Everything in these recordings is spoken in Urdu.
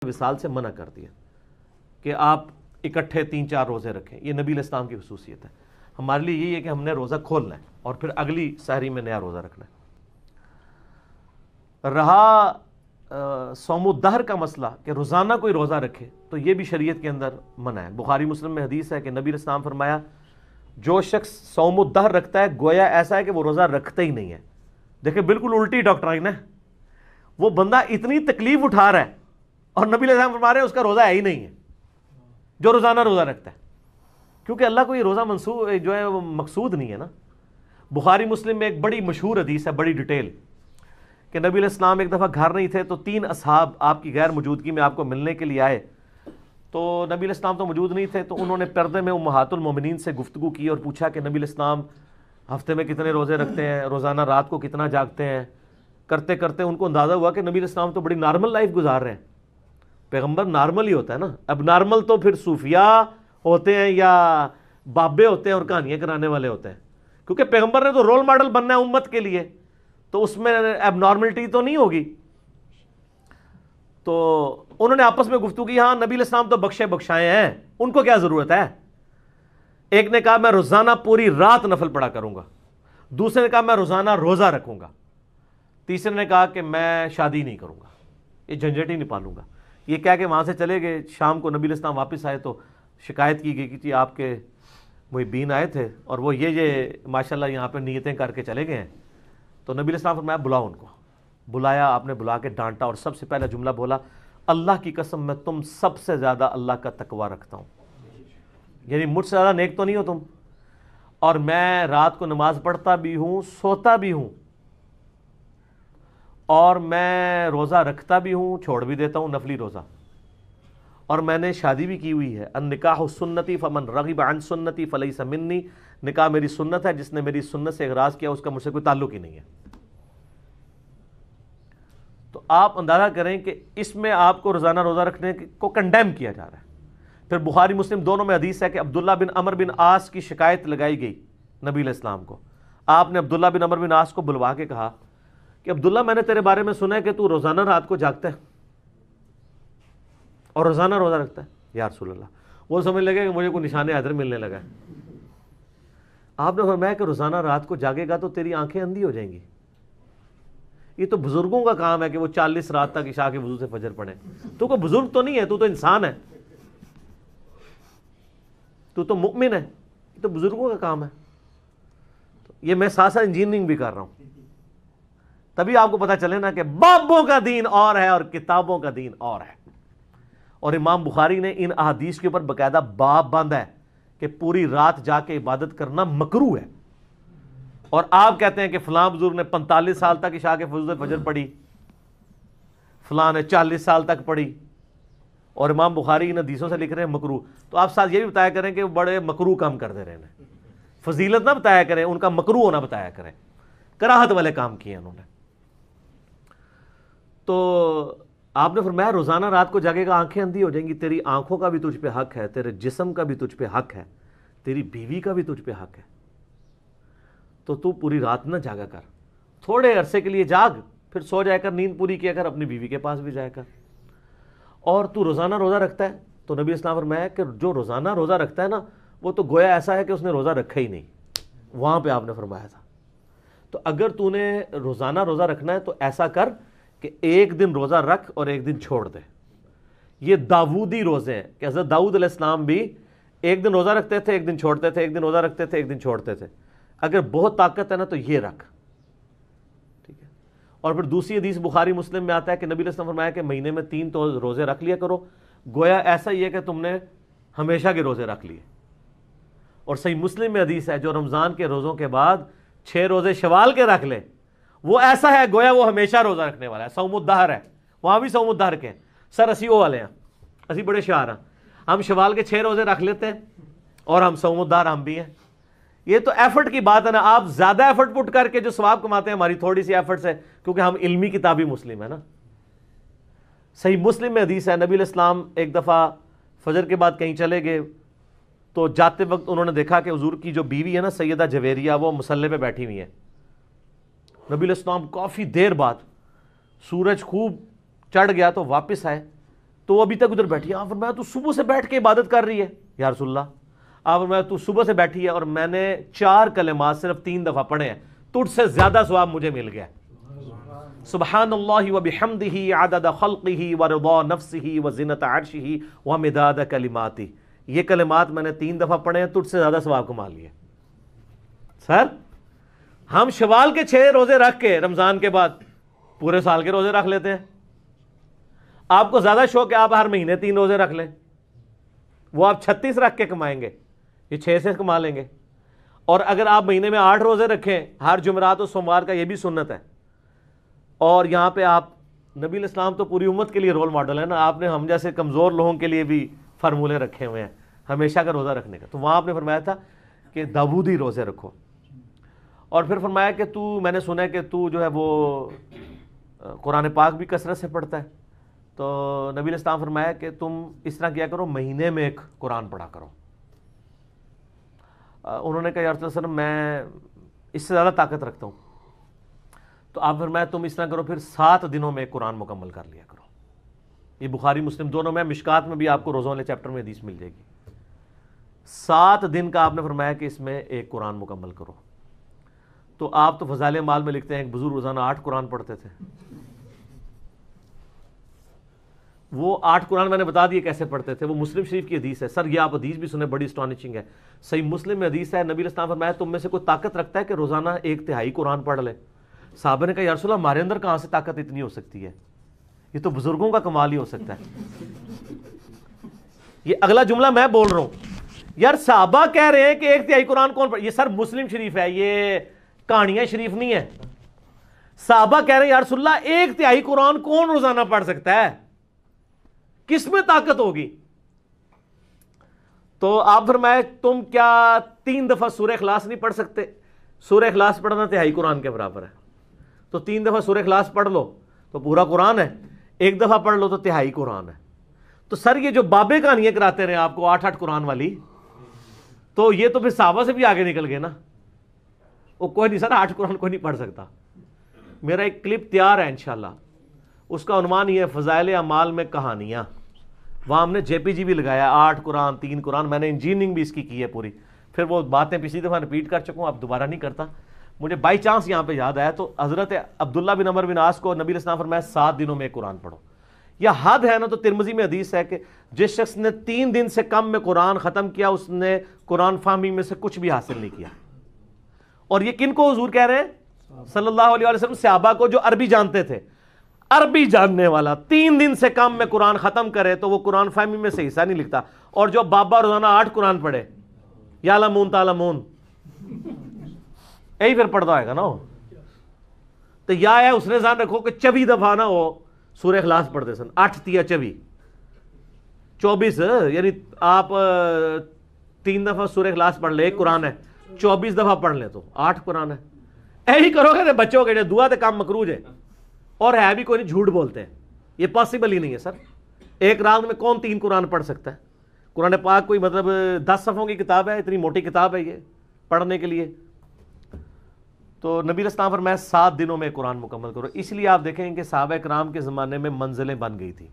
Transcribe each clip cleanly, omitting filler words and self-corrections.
وصال سے منع کر دیا کہ آپ اکٹھے 3-4 روزے رکھیں. یہ نبی علیہ السلام کی خصوصیت ہے. ہمارے لیے یہی ہے کہ ہم نے روزہ کھولنا ہے اور پھر اگلی سحری میں نیا روزہ رکھنا ہے. رہا صوم الدہر کا مسئلہ کہ روزانہ کوئی روزہ رکھے، تو یہ بھی شریعت کے اندر منع ہے. بخاری مسلم میں حدیث ہے کہ نبی علیہ السلام فرمایا جو شخص صوم الدہر رکھتا ہے گویا ایسا ہے کہ وہ روزہ رکھتا ہی نہیں ہے. دیکھیں بالکل الٹی ڈاکٹرائن ہے. وہ بندہ اتنی تکلیف اٹھا رہا ہے اور نبی علیہ السلام فرما رہے ہیں اس کا روزہ ہے ہی نہیں ہے جو روزانہ روزہ رکھتا ہے، کیونکہ اللہ کو یہ روزہ منسوخ جو ہے وہ مقصود نہیں ہے نا. بخاری مسلم میں ایک بڑی مشہور حدیث ہے، بڑی ڈیٹیل، کہ نبی علیہ السلام ایک دفعہ گھر نہیں تھے تو 3 اصحاب آپ کی غیر موجودگی میں آپ کو ملنے کے لیے آئے. تو نبی علیہ السلام تو موجود نہیں تھے، تو انہوں نے پردے میں امہات المومنین سے گفتگو کی اور پوچھا کہ نبی علیہ السلام ہفتے میں کتنے روزے رکھتے ہیں، روزانہ رات کو کتنا جاگتے ہیں. کرتے کرتے ان کو اندازہ ہوا کہ نبی علیہ السلام تو بڑی نارمل لائف گزار رہے ہیں. پیغمبر نارمل ہی ہوتا ہے نا، اب نارمل تو پھر صوفیاء ہوتے ہیں یا بابے ہوتے ہیں اور کہانیاں کرانے والے ہوتے ہیں، کیونکہ پیغمبر نے تو رول ماڈل بننا ہے امت کے لیے، تو اس میں اب نارملٹی تو نہیں ہوگی. تو انہوں نے آپس میں گفتگو کی، ہاں نبی علیہ السلام تو بخشے بخشائے ہیں، ان کو کیا ضرورت ہے. ایک نے کہا میں روزانہ پوری رات نفل پڑھا کروں گا، دوسرے نے کہا میں روزانہ روزہ رکھوں گا، تیسرے نے کہا کہ میں شادی نہیں کروں گا، یہ جھنجھٹ ہی نہیں پالوں گا. یہ کہہ کے وہاں سے چلے گئے. شام کو نبی علیہ السلام واپس آئے تو شکایت کی گئی کہ جی آپ کے محبین آئے تھے اور وہ یہ ماشاءاللہ یہاں پہ نیتیں کر کے چلے گئے ہیں. تو نبی علیہ السلام فرمایا بلاؤ ان کو. بلایا، آپ نے بلا کے ڈانٹا اور سب سے پہلا جملہ بولا اللہ کی قسم میں تم سب سے زیادہ اللہ کا تقوی رکھتا ہوں، یعنی مجھ سے زیادہ نیک تو نہیں ہو تم، اور میں رات کو نماز پڑھتا بھی ہوں، سوتا بھی ہوں، اور میں روزہ رکھتا بھی ہوں، چھوڑ بھی دیتا ہوں نفلی روزہ، اور میں نے شادی بھی کی ہوئی ہے. النکاح سنتی فمن رغب عن سنتی فلیس منی، نکاح میری سنت ہے، جس نے میری سنت سے اغراض کیا اس کا مجھ سے کوئی تعلق ہی نہیں ہے. تو آپ اندازہ کریں کہ اس میں آپ کو روزانہ روزہ رکھنے کو کنڈیم کیا جا رہا ہے. پھر بخاری مسلم دونوں میں حدیث ہے کہ عبداللہ بن عمر بن عاص کی شکایت لگائی گئی نبی علیہ السلام کو. آپ نے عبداللہ بن عمر بن عاص کو بلوا کے کہا کہ عبداللہ میں نے تیرے بارے میں سنا ہے کہ تو روزانہ رات کو جاگتا ہے اور روزانہ روزہ رکھتا ہے. یا رسول اللہ، وہ سمجھ لگے کہ مجھے کوئی نشان حیدر ملنے لگا ہے. آپ نے فرمایا کہ روزانہ رات کو جاگے گا تو تیری آنکھیں اندھی ہو جائیں گی. یہ تو بزرگوں کا کام ہے کہ وہ 40 رات تک عشاء کے وضو سے فجر پڑھیں. تو کوئی بزرگ تو نہیں ہے، تو انسان ہے، تو مؤمن ہے. یہ تو بزرگوں کا کام ہے. یہ میں ساتھ ساتھ انجینئرنگ بھی کر رہا ہوں، تبھی آپ کو پتہ چلے نا کہ بابوں کا دین اور ہے اور کتابوں کا دین اور ہے. اور امام بخاری نے ان احادیث کے اوپر باقاعدہ باب باندھا ہے کہ پوری رات جا کے عبادت کرنا مکروہ ہے. اور آپ کہتے ہیں کہ فلاں بزرگ نے 45 سال تک عشاء کے وضو سے فجر پڑھی، فلاں نے 40 سال تک پڑھی، اور امام بخاری ان حدیثوں سے لکھ رہے ہیں مکروہ. تو آپ ساتھ یہ بھی بتایا کریں کہ وہ بڑے مکروہ کام کر دے رہے ہیں، فضیلت نہ بتایا کریں، ان کا مکروہ ہونا بتایا کریں، کراہت والے کام کیے انہوں نے. تو آپ نے فرمایا روزانہ رات کو جاگے گا آنکھیں اندھی ہو جائیں گی. تیری آنکھوں کا بھی تجھ پہ حق ہے، تیرے جسم کا بھی تجھ پہ حق ہے، تیری بیوی کا بھی تجھ پہ حق ہے. تو پوری رات نہ جاگا کر، تھوڑے عرصے کے لیے جاگ، پھر سو جایا کر، نیند پوری کیا کر، اپنی بیوی کے پاس بھی جایا کر. اور تو روزانہ روزہ رکھتا ہے تو نبی اسلام فرمایا کہ جو روزانہ روزہ رکھتا ہے نا وہ تو گویا ایسا ہے کہ اس نے روزہ رکھا ہی نہیں. وہاں پہ آپ نے فرمایا تھا. تو اگر تو نے روزانہ روزہ رکھنا ہے تو ایسا کر کہ ایک دن روزہ رکھ اور ایک دن چھوڑ دے. یہ داودی روزے ہیں کہ حضرت داؤد علیہ السلام بھی ایک دن روزہ رکھتے تھے، ایک دن چھوڑتے تھے، ایک دن روزہ رکھتے تھے، ایک دن چھوڑتے تھے. اگر بہت طاقت ہے نا تو یہ رکھ، ٹھیک ہے. اور پھر دوسری حدیث بخاری مسلم میں آتا ہے کہ نبی علیہ السلام فرمایا کہ مہینے میں 3 تو روزے رکھ لیا کرو، گویا ایسا ہی ہے کہ تم نے ہمیشہ کے روزے رکھ لیے. اور صحیح مسلم میں حدیث ہے جو رمضان کے روزوں کے بعد 6 روزے شوال کے رکھ لے وہ ایسا ہے گویا وہ ہمیشہ روزہ رکھنے والا ہے. صوم الدہر ہے، وہاں بھی صوم الدہر کے سر اسی وہ والے ہیں، اسی بڑے شعار ہیں. ہم شوال کے 6 روزے رکھ لیتے ہیں اور ہم صوم الدہر ہم بھی ہیں. یہ تو ایفرٹ کی بات ہے نا. آپ زیادہ ایفرٹ پٹ کر کے جو ثواب کماتے ہیں، ہماری تھوڑی سی ایفرٹ سے، کیونکہ ہم علمی کتابی مسلم ہیں نا. صحیح مسلم میں حدیث ہے نبی علیہ السلام ایک دفعہ فجر کے بعد کہیں چلے گئے تو جاتے وقت انہوں نے دیکھا کہ حضور کی جو بیوی ہے نا سیدہ جویریہ، وہ مصلی پہ بیٹھی ہوئی ہے. نبی علیہ السلام کافی دیر بعد سورج خوب چڑھ گیا تو واپس آئے تو وہ ابھی تک ادھر بیٹھی ہے. آپ فرمایا تو صبح سے بیٹھ کے عبادت کر رہی ہے یا رسول اللہ؟ آپ فرمایا تو صبح سے بیٹھی ہے اور میں نے 4 کلمات صرف 3 دفعہ پڑھے ہیں, تجھ سے زیادہ ثواب مجھے مل گیا. سبحان اللہ وبحمدہ عدد خلقہ ورضا نفسہ وزنۃ عرشہ ومداد کلماتہ. یہ کلمات میں نے 3 دفعہ پڑھے ہیں, تجھ سے زیادہ ثواب کما لیے. سر ہم شوال کے 6 روزے رکھ کے رمضان کے بعد پورے سال کے روزے رکھ لیتے ہیں. آپ کو زیادہ شوق ہے آپ ہر مہینے 3 روزے رکھ لیں, وہ آپ 36 رکھ کے کمائیں گے, یہ 6 سے کما لیں گے. اور اگر آپ مہینے میں 8 روزے رکھیں, ہر جمعرات اور سوموار کا, یہ بھی سنت ہے. اور یہاں پہ آپ نبی علیہ السلام تو پوری امت کے لیے رول ماڈل ہے نا, آپ نے ہم جیسے کمزور لوگوں کے لیے بھی فارمولے رکھے ہوئے ہیں ہمیشہ کا روزہ رکھنے کا. تو وہاں آپ نے فرمایا تھا کہ داؤدی روزے رکھو, اور پھر فرمایا کہ میں نے سنا ہے کہ تو جو ہے وہ قرآن پاک بھی کثرت سے پڑھتا ہے. تو نبی علیہ السلام فرمایا کہ تم اس طرح کیا کرو, مہینے میں 1 قرآن پڑھا کرو. انہوں نے کہا یا رسول اللہ صلی اللہ علیہ وسلم میں اس سے زیادہ طاقت رکھتا ہوں. تو آپ فرمایا تم اس طرح کرو, پھر 7 دنوں میں 1 قرآن مکمل کر لیا کرو. یہ بخاری مسلم دونوں میں, مشکات میں بھی آپ کو روزوں والے چیپٹر میں حدیث مل جائے گی. 7 دن کا آپ نے فرمایا کہ اس میں 1 قرآن مکمل کرو. تو آپ تو فضائل اعمال میں لکھتے ہیں ایک بزرگ روزانہ 8 قرآن پڑھتے تھے. وہ 8 قرآن میں نے بتا دیے کیسے پڑھتے تھے, وہ مسلم شریف کی حدیث ہے. سر یہ آپ حدیث بھی سنیں, بڑی اسٹانشنگ ہے. صحیح مسلم میں حدیث ہے, نبی علیہ السلام فرمایا تم میں سے کوئی طاقت رکھتا ہے کہ روزانہ 1/3 قرآن پڑھ لے؟ صحابہ نے کہا یا رسول اللہ ہمارے اندر کہاں سے طاقت اتنی ہو سکتی ہے, یہ تو بزرگوں کا کمال ہی ہو سکتا ہے. یہ اگلا جملہ میں بول رہا ہوں, یار صحابہ کہہ رہے ہیں کہ 1/3 قرآن کون پڑھ, یہ سر مسلم شریف ہے, یہ کہانیاں شریف نہیں ہے. صحابہ کہہ رہے ہیں یا رسول اللہ 1/3 قرآن کون روزانہ پڑھ سکتا ہے, کس میں طاقت ہوگی؟ تو آپ فرمائے تم کیا 3 دفعہ سورہ اخلاص نہیں پڑھ سکتے؟ سورہ اخلاص پڑھنا 1/3 قرآن کے برابر ہے. تو 3 دفعہ سورہ اخلاص پڑھ لو تو پورا قرآن ہے, 1 دفعہ پڑھ لو تو 1/3 قرآن ہے. تو سر یہ جو بابے کہانیاں کراتے رہے آپ کو 8 قرآن والی, تو یہ تو پھر صحابہ سے بھی آگے نکل گئے نا. وہ کوئی نہیں سر 8 قرآن کوئی نہیں پڑھ سکتا. میرا ایک کلپ تیار ہے انشاءاللہ, اس کا عنوان یہ ہے فضائل اعمال میں کہانیاں. وہاں ہم نے JPG بھی لگایا, 8 قرآن 3 قرآن, میں نے انجینئرنگ بھی اس کی ہے پوری. پھر وہ باتیں پچھلی دفعہ رپیٹ کر چکا ہوں, اب دوبارہ نہیں کرتا. مجھے بائی چانس یہاں پہ یاد آیا, تو حضرت عبداللہ بن عمر بن عاص کو نبی علیہ السلام فرمایا 7 دنوں میں 1 قرآن پڑھو. یا حد ہے نا, تو ترمذی میں حدیث ہے کہ جس شخص نے 3 دن سے کم میں قرآن ختم کیا اس نے قرآن فہمی میں سے کچھ بھی حاصل نہیں کیا. اور یہ کن کو حضور کہہ رہے ہیں؟ صلی اللہ علیہ وسلم, صحابہ کو جو عربی جانتے تھے. عربی جاننے والا 3 دن سے کم میں قرآن ختم کرے تو وہ قرآن فہمی میں سے حصہ نہیں لکھتا. اور جو بابا روزانہ 8 قرآن پڑھے, یا لمون تعلمون, یہی پھر پڑھتا ہوئے گا نا. تو یا ہے اس نے ذہن رکھو کہ 24 دفعہ نا وہ سورہ اخلاص پڑھتے سن, 8 تیا 24, یعنی آپ 3 دفعہ سورہ اخلاص پڑھ لے, 1 قرآن ہے, 24 دفعہ پڑھ لیں تو 8 قرآن ہے. یہی کرو گے بچوں کے دعا تے کام مکروج ہے, اور ہے بھی کوئی نہیں, جھوٹ بولتے ہیں, یہ پاسبل ہی نہیں ہے سر. ایک رات میں کون 3 قرآن پڑھ سکتا ہے؟ قرآن پاک کوئی مطلب 10 صفحوں کی کتاب ہے, اتنی موٹی کتاب ہے یہ پڑھنے کے لیے. تو نبی علیہ السلام فرمایا 7 دنوں میں قرآن مکمل کرو. اس لیے آپ دیکھیں کہ صحابہ کرام کے زمانے میں منزلیں بن گئی تھی.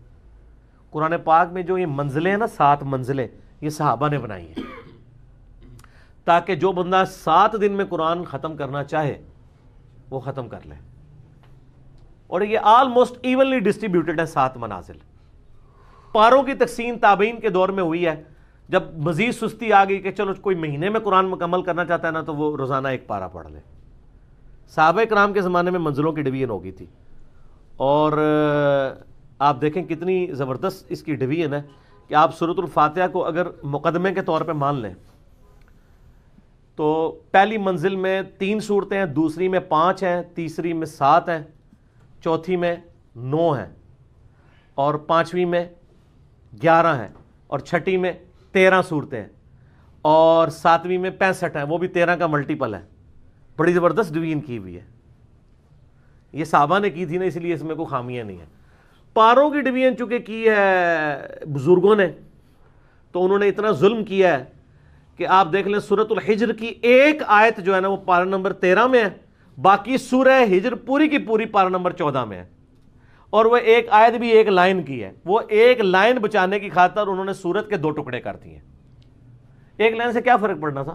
قرآن پاک میں جو یہ منزلیں ہیں نا, 7 منزلیں, یہ صحابہ نے بنائی ہیں, تاکہ جو بندہ 7 دن میں قرآن ختم کرنا چاہے وہ ختم کر لے. اور یہ آلموسٹ ایونلی ڈسٹریبیوٹڈ ہے 7 منازل. پاروں کی تقسیم تابعین کے دور میں ہوئی ہے, جب مزید سستی آ گئی کہ چلو کوئی مہینے میں قرآن مکمل کرنا چاہتا ہے نا تو وہ روزانہ 1 پارہ پڑھ لے. صحابہ کرام کے زمانے میں منزلوں کی ڈویژن ہو گئی تھی, اور آپ دیکھیں کتنی زبردست اس کی ڈویژن ہے کہ آپ سورۃ الفاتحہ کو اگر مقدمے کے طور پہ مان لیں تو پہلی منزل میں 3 صورتیں ہیں, دوسری میں 5 ہیں, تیسری میں 7 ہیں, چوتھی میں 9 ہیں, اور 5ویں میں 11 ہیں, اور 6ٹھی میں 13 صورتیں ہیں, اور 7ویں میں 65 ہیں, وہ بھی 13 کا ملٹیپل ہے. بڑی زبردست ڈویژن کی ہوئی ہے. یہ صحابہ نے کی تھی نا, اس لیے اس میں کوئی خامیاں نہیں ہیں. پاروں کی ڈویژن چونکہ کی ہے بزرگوں نے, تو انہوں نے اتنا ظلم کیا ہے کہ آپ دیکھ لیں سورۃ الحجر کی ایک آیت جو ہے نا وہ پارہ نمبر 13 میں ہے, باقی سورہ ہجر پوری کی پوری پارہ نمبر 14 میں ہے. اور وہ ایک آیت بھی ایک لائن کی ہے، وہ ایک لائن بچانے کی خاطر انہوں نے سورت کے 2 ٹکڑے کر دیے۔ ایک لائن سے کیا فرق پڑنا تھا؟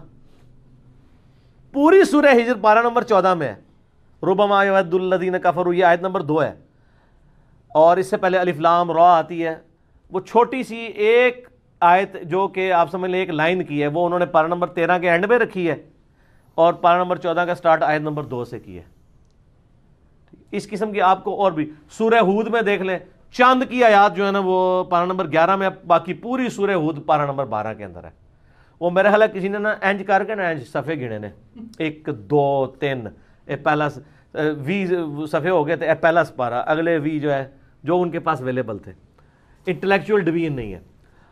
پوری سورہ ہجر پارہ نمبر 14 میں ہے، ربما یود الذین کفروا، یہ آیت نمبر 2 ہے، اور اس سے پہلے الف لام را آتی ہے۔ وہ چھوٹی سی ایک آیت جو کہ آپ سمجھ لیں ایک لائن کی ہے، وہ انہوں نے پارہ نمبر 13 کے اینڈ میں رکھی ہے، اور پارہ نمبر 14 کا سٹارٹ آیت نمبر 2 سے کی ہے۔ اس قسم کی آپ کو اور بھی سورہ ہود میں دیکھ لیں، چاند کی آیات جو ہے نا وہ پارہ نمبر 11 میں، باقی پوری سورہ ہود پارہ نمبر 12 کے اندر ہے۔ وہ میرا خیال ہے کسی نے نا اینج کر کے نا اینج صفحے گنے نے، 1 2 3، پہلا 20 صفحے ہو گئے تھے، پہلا سپارہ، اگلے 20 جو ہے جو ان کے پاس اویلیبل تھے۔ انٹلیکچوئل ڈویژن نہیں ہے،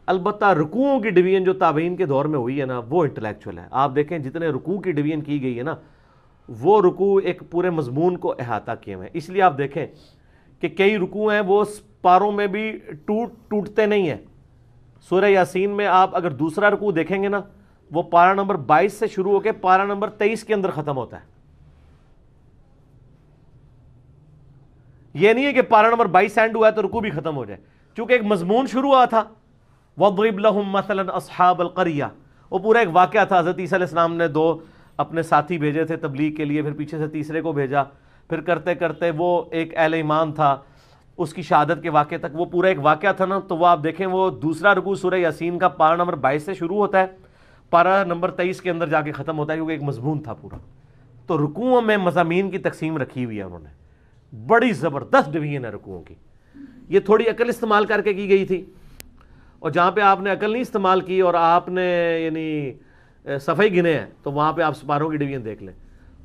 البتہ رکوعوں کی ڈویژن جو تابعین کے دور میں ہوئی ہے نا وہ انٹلیکچوئل ہے۔ آپ دیکھیں جتنے رکوع کی ڈویژن کی گئی ہے نا، وہ رکوع ایک پورے مضمون کو احاطہ کیے ہوئے ہیں۔ اس لیے آپ دیکھیں کہ کئی رکوع ہیں وہ پاروں میں بھی ٹوٹتے نہیں ہیں۔ سورہ یاسین میں آپ اگر دوسرا رکوع دیکھیں گے نا، وہ پارہ نمبر 22 سے شروع ہو کے پارہ نمبر 23 کے اندر ختم ہوتا ہے۔ یہ نہیں ہے کہ پارہ نمبر 22 اینڈ ہوا ہے تو رکوع بھی ختم ہو جائے، چونکہ ایک مضمون شروع ہوا تھا، وَاضْرِبْ لَهُمْ مَثَلًا أَصْحَابَ الْقَرْيَةِ، وہ پورا ایک واقعہ تھا۔ حضرت عیسیٰ علیہ السلام نے 2 اپنے ساتھی بھیجے تھے تبلیغ کے لیے، پھر پیچھے سے تیسرے کو بھیجا، پھر کرتے کرتے وہ ایک اہل ایمان تھا، اس کی شہادت کے واقعے تک وہ پورا ایک واقعہ تھا نا۔ تو وہ آپ دیکھیں وہ دوسرا رکوع سورہ یاسین کا پارہ نمبر 22 سے شروع ہوتا ہے، پارہ نمبر 23 کے اندر جا کے ختم ہوتا ہے، کیونکہ ایک مضمون تھا پورا۔ تو رکوعوں میں مضامین کی تقسیم رکھی ہوئی ہے انہوں نے، بڑی زبردست ڈویژن ہے رکوعوں کی۔ یہ تھوڑی عقل استعمال کر کے کی گئی تھی، اور جہاں پہ آپ نے عقل نہیں استعمال کی اور آپ نے یعنی صفحے گنے ہیں، تو وہاں پہ آپ سپاروں کی ڈویژن دیکھ لیں۔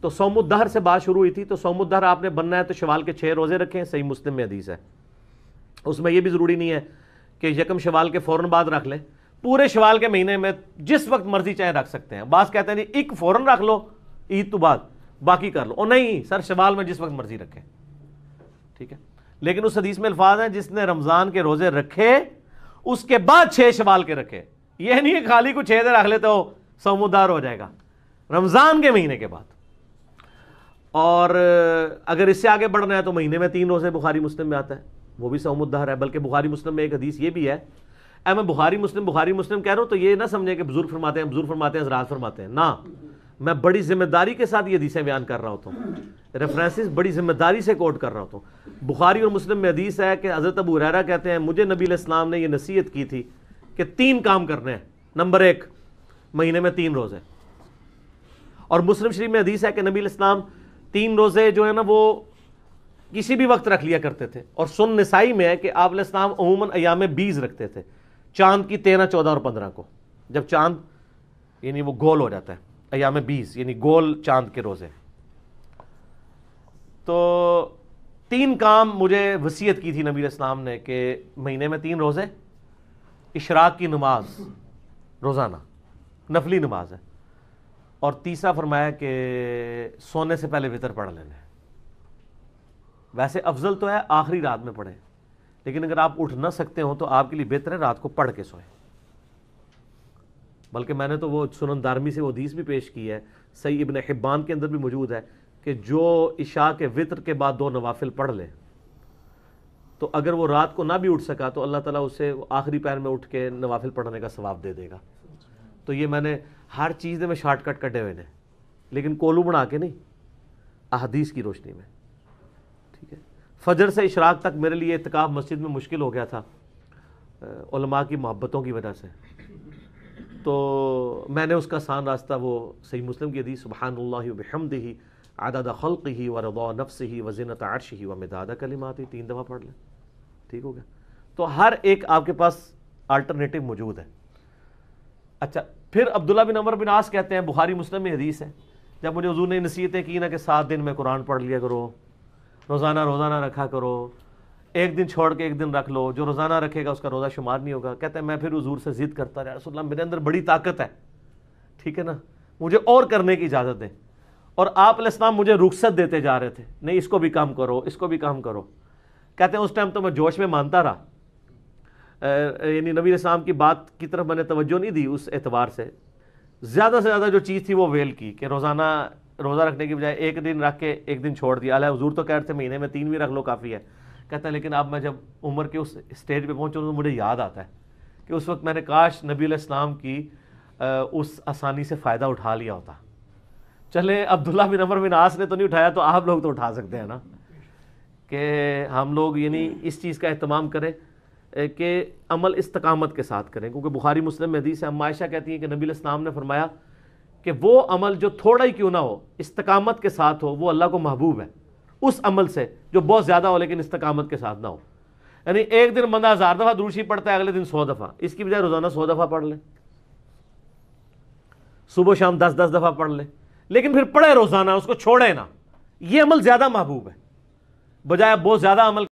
تو صوم الدہر سے بات شروع ہوئی تھی، تو صوم الدہر آپ نے بننا ہے تو شوال کے 6 روزے رکھیں، صحیح مسلم میں حدیث ہے۔ اس میں یہ بھی ضروری نہیں ہے کہ یکم شوال کے فوراً بعد رکھ لیں، پورے شوال کے مہینے میں جس وقت مرضی چاہے رکھ سکتے ہیں۔ بعض کہتے ہیں جی ایک فوراً رکھ لو عید تو بعد، باقی کر لو، اور نہیں سر شوال میں جس وقت مرضی رکھیں، ٹھیک ہے۔ لیکن اس حدیث میں الفاظ ہیں جس نے رمضان کے روزے رکھے اس کے بعد 6 شوال کے رکھے، یہ نہیں کہ خالی کو 6 دن رکھ لے تو صوم الدہر ہو جائے گا، رمضان کے مہینے کے بعد۔ اور اگر اس سے آگے بڑھنا ہے تو مہینے میں 3 روزے بخاری مسلم میں آتا ہے، وہ بھی صوم الدہر ہے۔ بلکہ بخاری مسلم میں ایک حدیث یہ بھی ہے، میں بخاری مسلم کہہ رہا ہوں تو یہ نہ سمجھیں کہ بزرگ فرماتے ہیں حضرات فرماتے ہیں، نہ، میں بڑی ذمہ داری کے ساتھ یہ حدیثیں بیان کر رہا ہوتا ہوں، ریفرنسز بڑی ذمہ داری سے کوٹ کر رہا ہوتا ہوں۔ بخاری اور مسلم میں حدیث ہے کہ حضرت ابو ہریرہ کہتے ہیں مجھے نبی علیہ السلام نے یہ نصیحت کی تھی کہ 3 کام کرنے ہیں۔ نمبر 1، مہینے میں 3 روزے۔ اور مسلم شریف میں حدیث ہے کہ نبی علیہ السلام 3 روزے جو ہے نا وہ کسی بھی وقت رکھ لیا کرتے تھے۔ اور سن نسائی میں ہے کہ آپ علیہ السلام عموماً ایام بیز رکھتے تھے، چاند کی 13، 14 اور 15 کو، جب چاند یعنی وہ گول ہو جاتا ہے، ایام بیز یعنی گول چاند کے روزے۔ تو 3 کام مجھے وصیت کی تھی نبی علیہ السلام نے کہ مہینے میں 3 روزے، اشراق کی نماز روزانہ نفلی نماز ہے، اور تیسرا فرمایا کہ سونے سے پہلے وتر پڑھ لینا ہے۔ ویسے افضل تو ہے آخری رات میں پڑھیں، لیکن اگر آپ اٹھ نہ سکتے ہوں تو آپ کے لیے بہتر ہے رات کو پڑھ کے سوئیں۔ بلکہ میں نے تو وہ سنن دارمی سے وہ حدیث بھی پیش کی ہے، صحیح ابن حبان کے اندر بھی موجود ہے کہ جو عشاء کے وتر کے بعد 2 نوافل پڑھ لے تو اگر وہ رات کو نہ بھی اٹھ سکا تو اللہ تعالیٰ اسے آخری پہر میں اٹھ کے نوافل پڑھنے کا ثواب دے دے گا۔ تو یہ میں نے ہر چیز میں شارٹ کٹ کٹے ہوئے نے، لیکن کولو بنا کے نہیں، احادیث کی روشنی میں، ٹھیک ہے۔ فجر سے اشراق تک میرے لیے اعتکاف مسجد میں مشکل ہو گیا تھا علماء کی محبتوں کی وجہ سے، تو میں نے اس کا آسان راستہ وہ صحیح مسلم کی حدیث سبحان اللہ وبحمدہ عدد خلقہ ورضا نفسہ وزنۃ عرشہ ومداد کلماتہ 3 دفعہ پڑھ لیں، ٹھیک ہو گیا۔ تو ہر ایک آپ کے پاس الٹرنیٹو موجود ہے۔ اچھا، پھر عبداللہ بن عمر بن عاص کہتے ہیں، بخاری مسلم میں حدیث ہے، جب مجھے حضور نے نصیحتیں کی نا کہ 7 دن میں قرآن پڑھ لیا کرو، روزانہ رکھا کرو، 1 دن چھوڑ کے 1 دن رکھ لو، جو روزانہ رکھے گا اس کا روزہ شمار نہیں ہوگا۔ کہتے ہیں میں پھر حضور سے ضد کرتا رہا، رسول اللہ میرے اندر بڑی طاقت ہے، ٹھیک ہے نا، مجھے اور کرنے کی اجازت دیں۔ اور آپ علیہ السلام مجھے رخصت دیتے جا رہے تھے، نہیں اس کو بھی کام کرو، اس کو بھی کام کرو۔ کہتے ہیں اس ٹائم تو میں جوش میں مانتا رہا، یعنی نبی علیہ السلام کی بات کی طرف میں نے توجہ نہیں دی اس اعتبار سے، زیادہ سے زیادہ جو چیز تھی وہ ویل کی کہ روزانہ روزہ رکھنے کی بجائے 1 دن رکھ کے 1 دن چھوڑ دیا۔ حضور تو کہہ رہے تھے مہینے میں 3 بھی رکھ لو کافی ہے، کہتا ہے لیکن اب میں جب عمر کے اس اسٹیج پہ پہنچا تو مجھے یاد آتا ہے کہ اس وقت میں نے کاش نبی علیہ السلام کی اس آسانی سے فائدہ اٹھا لیا ہوتا. چلے عبداللہ بن عمر بن عاص نے تو نہیں اٹھایا, تو آپ لوگ تو اٹھا سکتے ہیں نا, کہ ہم لوگ یعنی اس چیز کا اہتمام کریں کہ عمل استقامت کے ساتھ کریں, کیونکہ بخاری مسلم میں حدیث ہے, ام عائشہ کہتی ہیں کہ نبی علیہ السلام نے فرمایا کہ وہ عمل جو تھوڑا ہی کیوں نہ ہو, استقامت کے ساتھ ہو, وہ اللہ کو محبوب ہے اس عمل سے جو بہت زیادہ ہو لیکن استقامت کے ساتھ نہ ہو. یعنی ایک دن بندہ 1000 دفعہ درود شریف پڑھتا ہے, اگلے دن 100 دفعہ, اس کی بجائے روزانہ 100 دفعہ پڑھ لے, صبح شام 10 دفعہ پڑھ لے, لیکن پھر پڑھے روزانہ, اس کو چھوڑے نا. یہ عمل زیادہ محبوب ہے بجائے بہت زیادہ عمل